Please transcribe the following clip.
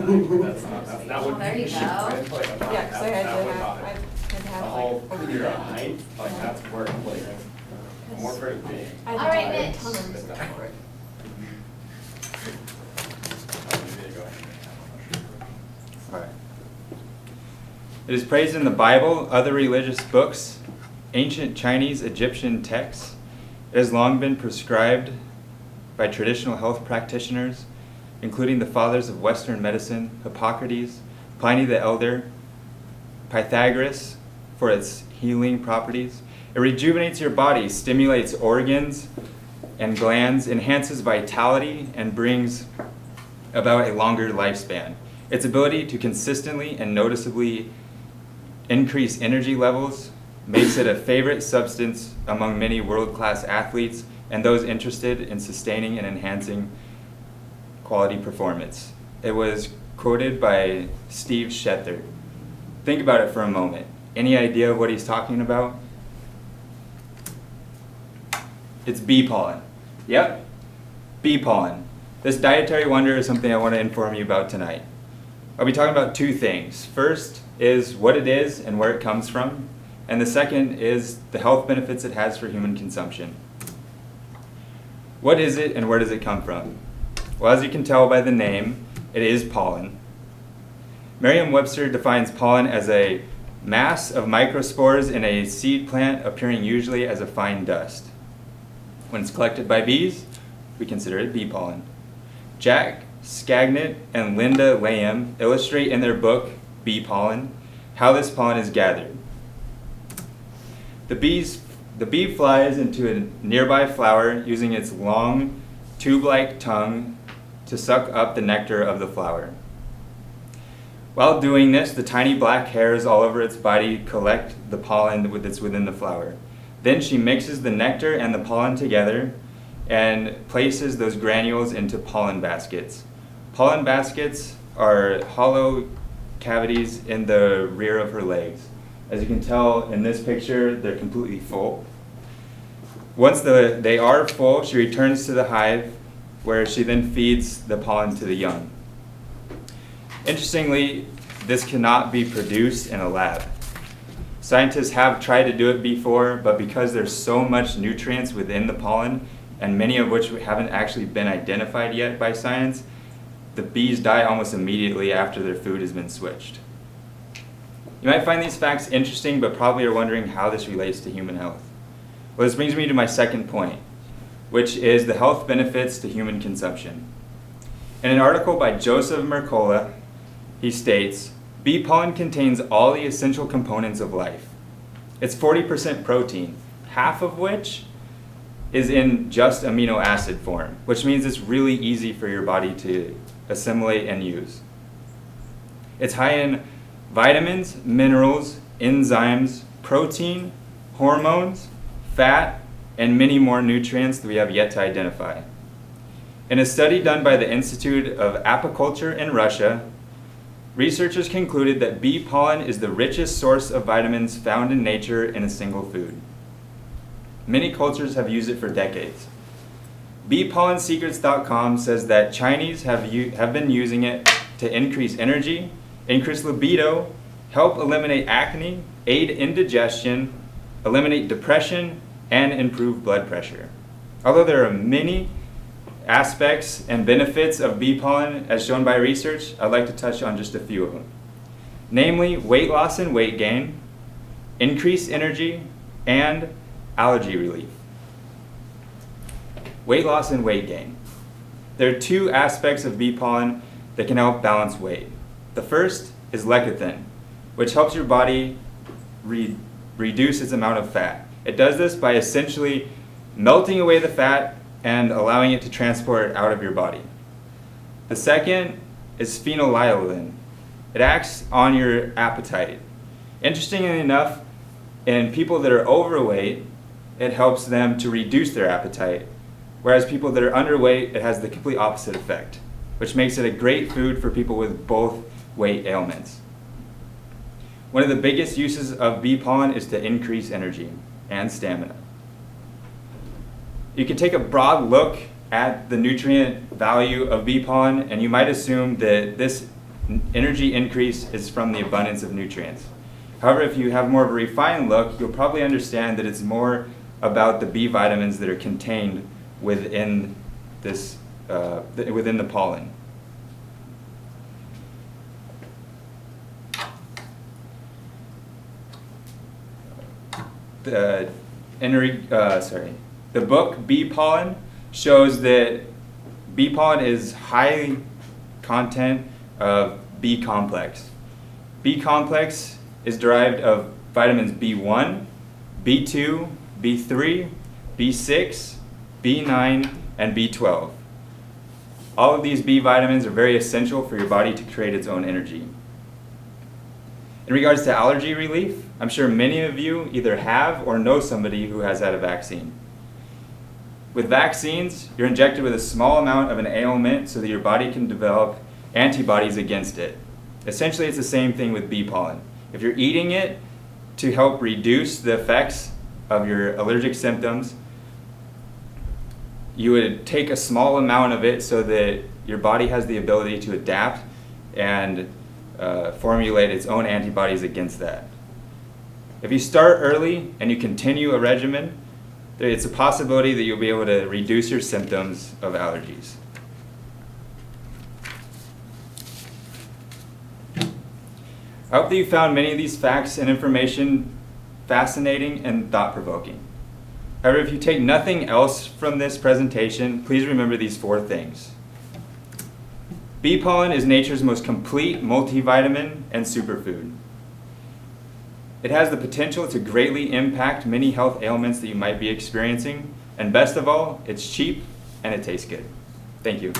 That's not, that would. There you go. Yeah, because I had to have The whole like over clear here. height, like that's work, like, more for it being. I had All to right, do a Mitch. ton of research for it. Alright. It is praised in the Bible, other religious books, ancient Chinese, Egyptian texts. It has long been prescribed by traditional health practitioners, including the fathers of Western medicine, Hippocrates, Pliny the Elder, Pythagoras, for its healing properties. It rejuvenates your body, stimulates organs and glands, enhances vitality, and brings about a longer lifespan. Its ability to consistently and noticeably increase energy levels makes it a favorite substance among many world-class athletes and those interested in sustaining and enhancing quality performance. It was quoted by Steve Shether. Think about it for a moment. Any idea of what he's talking about? It's bee pollen. Yep, bee pollen. This dietary wonder is something I want to inform you about tonight. I'll be talking about two things. First is what it is and where it comes from, and the second is the health benefits it has for human consumption. What is it and where does it come from? Well, as you can tell by the name, it is pollen. Merriam-Webster defines pollen as a mass of microspores in a seed plant appearing usually as a fine dust. When it's collected by bees, we consider it bee pollen. Jack Skagnet and Linda Lamb illustrate in their book, Bee Pollen, how this pollen is gathered. The bee flies into a nearby flower using its long, tube-like tongue to suck up the nectar of the flower. While doing this, the tiny black hairs all over its body collect the pollen that's within the flower. Then she mixes the nectar and the pollen together and places those granules into pollen baskets. Pollen baskets are hollow cavities in the rear of her legs. As you can tell in this picture, they're completely full. Once they are full, she returns to the hive where she then feeds the pollen to the young. Interestingly, this cannot be produced in a lab. Scientists have tried to do it before, but because there's so much nutrients within the pollen, and many of which haven't actually been identified yet by science, the bees die almost immediately after their food has been switched. You might find these facts interesting, but probably are wondering how this relates to human health. Well, this brings me to my second point, which is the health benefits to human consumption. In an article by Joseph Mercola, he states, bee pollen contains all the essential components of life. It's 40% protein, half of which is in just amino acid form, which means it's really easy for your body to assimilate and use. It's high in vitamins, minerals, enzymes, protein, hormones, fat, and many more nutrients that we have yet to identify. In a study done by the Institute of Apiculture in Russia, researchers concluded that bee pollen is the richest source of vitamins found in nature in a single food. Many cultures have used it for decades. BeePollenSecrets.com says that Chinese have been using it to increase energy, increase libido, help eliminate acne, aid indigestion, eliminate depression, and improve blood pressure. Although there are many aspects and benefits of bee pollen as shown by research, I'd like to touch on just a few of them. Namely, weight loss and weight gain, increased energy, and allergy relief. Weight loss and weight gain. There are two aspects of bee pollen that can help balance weight. The first is lecithin, which helps your body reduce its amount of fat. It does this by essentially melting away the fat and allowing it to transport out of your body. The second is phenylalanine. It acts on your appetite. Interestingly enough, in people that are overweight, it helps them to reduce their appetite, whereas people that are underweight, it has the complete opposite effect, which makes it a great food for people with both weight ailments. One of the biggest uses of bee pollen is to increase energy and stamina. You can take a broad look at the nutrient value of bee pollen, and you might assume that this energy increase is from the abundance of nutrients. However, if you have more of a refined look, you'll probably understand that it's more about the B vitamins that are contained within this, within the pollen. The book Bee Pollen shows that bee pollen is high content of B complex. B complex is derived of vitamins B1, B2, B3, B6, B9, and B12. All of these B vitamins are very essential for your body to create its own energy. In regards to allergy relief, I'm sure many of you either have or know somebody who has had a vaccine. With vaccines, you're injected with a small amount of an ailment so that your body can develop antibodies against it. Essentially, it's the same thing with bee pollen. If you're eating it to help reduce the effects of your allergic symptoms, you would take a small amount of it so that your body has the ability to adapt and formulate its own antibodies against that. If you start early and you continue a regimen, it's a possibility that you'll be able to reduce your symptoms of allergies. I hope that you found many of these facts and information fascinating and thought-provoking. However, if you take nothing else from this presentation, please remember these 4 things. Bee pollen is nature's most complete multivitamin and superfood. It has the potential to greatly impact many health ailments that you might be experiencing, and best of all, it's cheap and it tastes good. Thank you.